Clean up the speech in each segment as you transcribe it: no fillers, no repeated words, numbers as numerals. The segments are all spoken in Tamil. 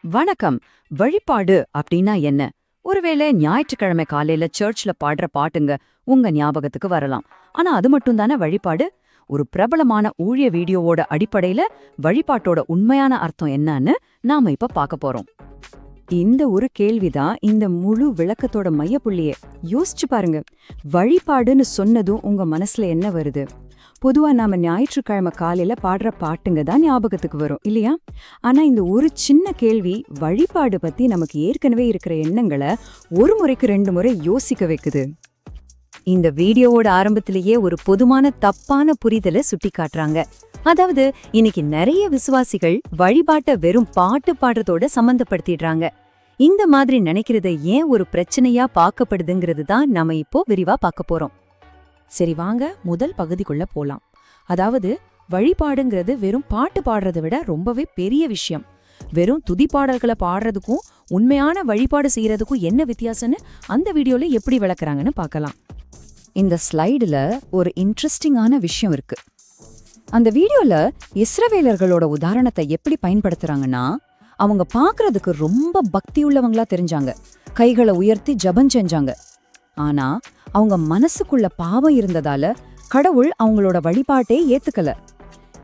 வணக்கம். வழிபாடு அப்படின்னா என்ன? ஒருவேளை ஞாயிற்றுக்கிழமை காலையில சர்ச்ல பாடுற பாட்டுங்க உங்க ஞாபகத்துக்கு வரலாம். ஆனா அது மட்டும் தானே வழிபாடு? ஒரு பிரபலமான ஊழிய வீடியோவோட அடிப்படையில வழிபாட்டோட உண்மையான அர்த்தம் என்னன்னு நாம இப்ப பார்க்க போறோம். இந்த ஒரு கேள்விதான் இந்த முழு விளக்கத்தோட மையப்புள்ளியே. யோசிச்சு பாருங்க, வழிபாடுன்னு சொன்னதும் உங்க மனசுல என்ன வருது? பொதுவா நாம ஞாயிற்றுக்கிழமை காலையில பாடுற பாட்டுங்க தான் ஞாபகத்துக்கு வரும் இல்லையா? ஆனா இந்த ஒரு சின்ன கேள்வி வழிபாடு பத்தி நமக்கு ஏற்கனவே இருக்கிற எண்ணங்களை ஒரு முறைக்கு 2 முறை யோசிக்க வைக்குது. இந்த வீடியோவோட ஆரம்பத்திலேயே ஒரு பொதுவான தப்பான புரிதலை சுட்டி காட்டுறாங்க. அதாவது இன்னைக்கு நிறைய விசுவாசிகள் வழிபாட்டை வெறும் பாட்டு பாடுறதோட சம்பந்தப்படுத்திடுறாங்க. இந்த மாதிரி நினைக்கிறத ஏன் ஒரு பிரச்சனையா பார்க்கப்படுதுங்கிறது தான் நாம இப்போ விரிவா பார்க்க போறோம். சரி வாங்க முதல் பகுதிக்குள்ள போலாம். அதாவது வழிபாடுங்கிறது வெறும் பாட்டு பாடுறதை விட ரொம்பவே பெரிய விஷயம். வெறும் துதி பாடல்களை பாடுறதுக்கும் உண்மையான வழிபாடு செய்யறதுக்கும் என்ன வித்தியாசம்னு அந்த வீடியோல எப்படி விளக்குறாங்கன்னு பார்க்கலாம். இந்த ஸ்லைடுல ஒரு இன்ட்ரெஸ்டிங்கான விஷயம் இருக்கு. அந்த வீடியோல இஸ்ரவேலர்களோட உதாரணத்தை எப்படி பயன்படுத்துறாங்கன்னா, அவங்க பாக்குறதுக்கு ரொம்ப பக்தி உள்ளவங்களா தெரிஞ்சாங்க, கைகளை உயர்த்தி ஜெபம் செஞ்சாங்க. ஆனா அவங்க மனசுக்குள்ள பாவம் இருந்ததால கடவுள் அவங்களோட வழிபாட்டே ஏத்துக்கல.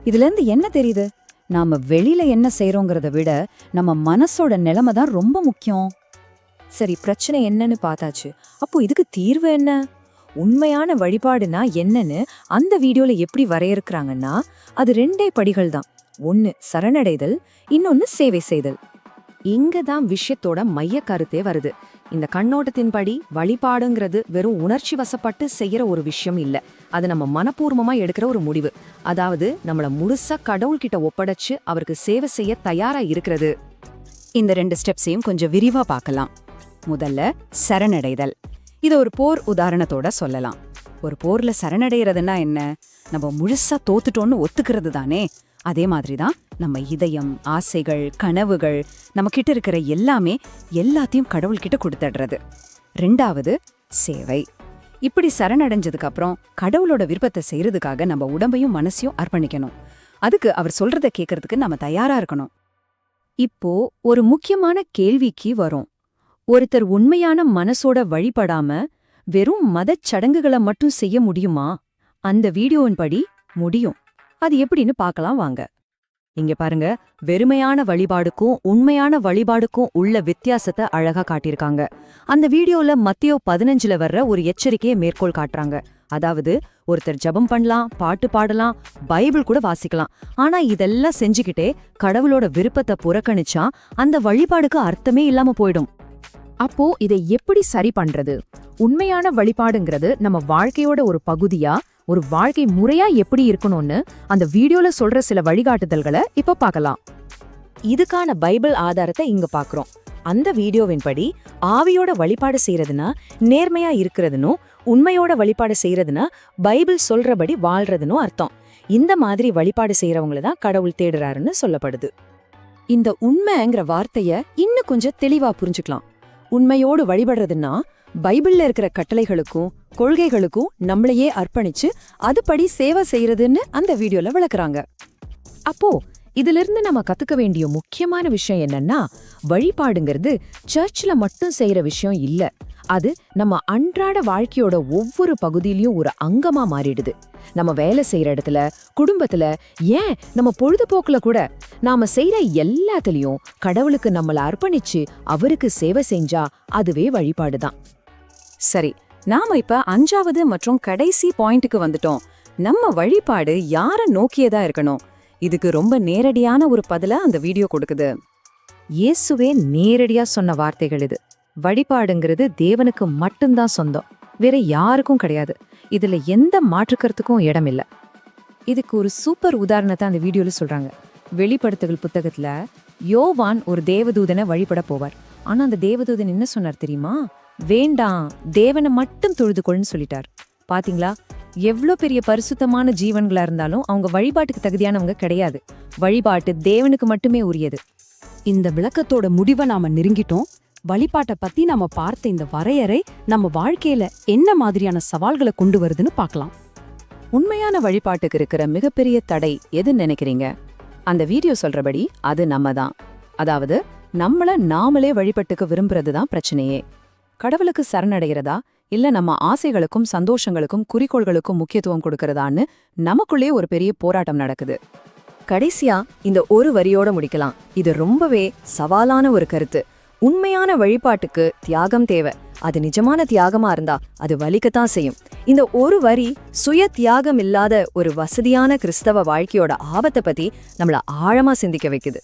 இதுல இருந்து என்ன தெரியுது? நாம வெளியில என்ன செய்யறோங்கிறத விட நம்ம மனசோட நிலைமை தான் ரொம்ப முக்கியம். சரி, பிரச்சனை என்னன்னு பார்த்தாச்சு. அப்போ இதுக்கு தீர்வு என்ன? உண்மையான வழிபாடுனா என்னன்னு அந்த வீடியோல எப்படி வரையறுக்கிறாங்கன்னா, அது 2 படிகள் தான். ஒன்னு சரணடைதல், இன்னொன்னு சேவை செய்தல். இங்கதான் விஷயத்தோட மைய கருத்தே வருது. இந்த கண்ணோட்டத்தின்படி வழிபாடுங்கிறது வெறும் உணர்ச்சி வசப்பட்டு செய்யற ஒரு விஷயம் இல்ல. அது நம்ம மனப்பூர்வமா எடுக்கிற ஒரு முடிவு. அதாவது நம்மள முழுசா கடவுள்கிட்ட ஒப்படைச்சு அவருக்கு சேவை செய்ய தயாரா இருக்கிறது. இந்த 2 ஸ்டெப்ஸையும் கொஞ்சம் விரிவா பார்க்கலாம். முதல்ல சரணடைதல். இதை ஒரு போர் உதாரணத்தோட சொல்லலாம். ஒரு போர்ல சரணடைறதுன்னா என்ன? நம்ம முழுசா தோத்துட்டோன்னு ஒத்துக்கிறது தானே. அதே மாதிரிதான் நம்ம இதயம், ஆசைகள், கனவுகள், நம்ம கிட்ட இருக்கிற எல்லாத்தையும் கடவுள்கிட்ட கொடுத்துடுறது. 2வது சேவை. இப்படி சரணடைஞ்சதுக்கு அப்புறம் கடவுளோட விருப்பத்தை செய்யறதுக்காக நம்ம உடம்பையும் மனசையும் அர்ப்பணிக்கணும். அதுக்கு அவர் சொல்றத கேட்கறதுக்கு நம்ம தயாரா இருக்கணும். இப்போ ஒரு முக்கியமான கேள்விக்கு வரும். ஒருத்தர் உண்மையான மனசோட வழிபடாம வெறும் மதச் சடங்குகளை மட்டும் செய்ய முடியுமா? அந்த வீடியோவின் படி முடியும். அது எப்படின்னு பார்க்கலாம் வாங்க. இங்க பாருங்க, வெறுமையான வழிபாடுக்கும் உண்மையான வழிபாடுக்கும் உள்ள வித்தியாசத்தை அழகா காட்டியிருக்காங்க. அந்த வீடியோல மத்தேயு 15ல வர்ற ஒரு எச்சரிக்கையை மேற்கோள் காட்டுறாங்க. அதாவது ஒருத்தர் ஜெபம் பண்ணலாம், பாட்டு பாடலாம், பைபிள் கூட வாசிக்கலாம். ஆனா இதெல்லாம் செஞ்சுக்கிட்டே கடவுளோட விருப்பத்தை புறக்கணிச்சா அந்த வழிபாடுக்கு அர்த்தமே இல்லாம போயிடும். அப்போ இதை எப்படி சரி பண்றது? உண்மையான வழிபாடுங்கிறது நம்ம வாழ்க்கையோட ஒரு பகுதியா, ஒரு வாழ்க்கை முறையா எப்படி இருக்கணும்னு அந்த வீடியோல சொல்ற சில வழிகாட்டுதல்களை இப்ப பார்க்கலாம். இதுக்கான பைபிள் ஆதாரத்தை இங்க பாக்குறோம். அந்த வீடியோவின் படி ஆவியோட வழிபாடு செய்யறதுனா நேர்மையா இருக்கிறதுனும், உண்மையோட வழிபாடு செய்யறதுனா பைபிள் சொல்றபடி வாழ்றதுனும் அர்த்தம். இந்த மாதிரி வழிபாடு செய்யறவங்கள தான் கடவுள் தேடுறாருன்னு சொல்லப்படுது. இந்த உண்மைங்கிற வார்த்தைய இன்னும் கொஞ்சம் தெளிவா புரிஞ்சுக்கலாம். உண்மையோடு வழிபடுறதுன்னா பைபிள்ல இருக்கிற கட்டளைகளுக்கும் கொள்கைகளுக்கும் நம்மளையே அர்ப்பணிச்சு அதுபடி சேவை செய்யறதுன்னு அந்த வீடியோல விளக்குறாங்க. அப்போ இதிலிருந்து நம்ம கத்துக்க வேண்டிய முக்கியமான விஷயம் என்னன்னா, வழிபாடுங்கிறது சர்ச்ல மட்டும் செய்யற விஷயம் இல்ல. அது நம்ம அன்றாட வாழ்க்கையோட ஒவ்வொரு பகுதியிலயும் ஒரு அங்கமா மாறிடுது. நம்ம வேலை செய்யற இடத்துல, குடும்பத்துல, ஏன் நம்ம பொழுதுபோக்குல கூட நாம செய்யற எல்லாத்துலயும் கடவுளுக்கு நம்மள அர்ப்பணிச்சு அவருக்கு சேவை செஞ்சா அதுவே வழிபாடுதான். சரி, நாம இப்ப 5வது மற்றும் கடைசி பாயிண்ட்டுக்கு வந்துட்டோம். நம்ம வழிபாடு யார நோக்கியதா இருக்கணும்? இதுக்கு ரொம்ப நேரடியான ஒரு பதில அந்த வீடியோ கொடுக்குது. இயேசுவே நேரடியா சொன்ன வார்த்தைகள் இது. வழிபாடுங்கிறது தேவனுக்கு மட்டும்தான் சொந்தம், வேற யாருக்கும் கிடையாது. இதுல எந்த மாற்றுக்கருத்துக்கும் இடம் இல்ல. இதுக்கு ஒரு சூப்பர் உதாரணத்தை அந்த வீடியோல சொல்றாங்க. வெளிப்படுத்துதல் புத்தகத்துல யோவான் ஒரு தேவதூதனை வழிபட போவார். ஆனா அந்த தேவதூதன் என்ன சொன்னார் தெரியுமா? வேண்டாம், தேவனை மட்டும் தொழுதுகொள்னு சொல்லிட்டார். பாத்தீங்களா? எவ்வளோ பெரிய பரிசுத்தமான ஜீவன்களா இருந்தாலும் அவங்க வழிபாட்டுக்கு தகுதியானவங்க கிடையாது. வழிபாட்டு தேவனுக்கு மட்டுமே உரியது. இந்த விளக்கத்தோட முடிவை நாம நெருங்கிட்டோம். வழிபாட்டை பத்தி நாம பார்த்த இந்த வரையறை நம்ம வாழ்க்கையில என்ன மாதிரியான சவால்களை கொண்டு வருதுன்னு பார்க்கலாம். உண்மையான வழிபாட்டுக்கு இருக்கிற மிகப்பெரிய தடை எதுன்னு நினைக்கிறீங்க? அந்த வீடியோ சொல்றபடி அது நம்ம தான். அதாவது நம்மள நாமளே வழிபட்டுக்க விரும்புறது தான் பிரச்சனையே. கடவுளுக்கு சரணடைகிறதா இல்ல நம்ம ஆசைகளுக்கும் சந்தோஷங்களுக்கும் குறிக்கோள்களுக்கும் முக்கியத்துவம் கொடுக்கறதான்னு நமக்குள்ளே ஒரு பெரிய போராட்டம் நடக்குது. கடைசியா இந்த ஒரு வரியோட முடிக்கலாம். இது ரொம்பவே சவாலான ஒரு கருத்து. உண்மையான வழிபாட்டுக்கு தியாகம் தேவை. அது நிஜமான தியாகமா இருந்தா அது வலிக்கத்தான் செய்யும். இந்த ஒரு வரி சுய தியாகம் இல்லாத ஒரு வசதியான கிறிஸ்தவ வாழ்க்கையோட ஆபத்தை பத்தி நம்மள ஆழமா சிந்திக்க வைக்குது.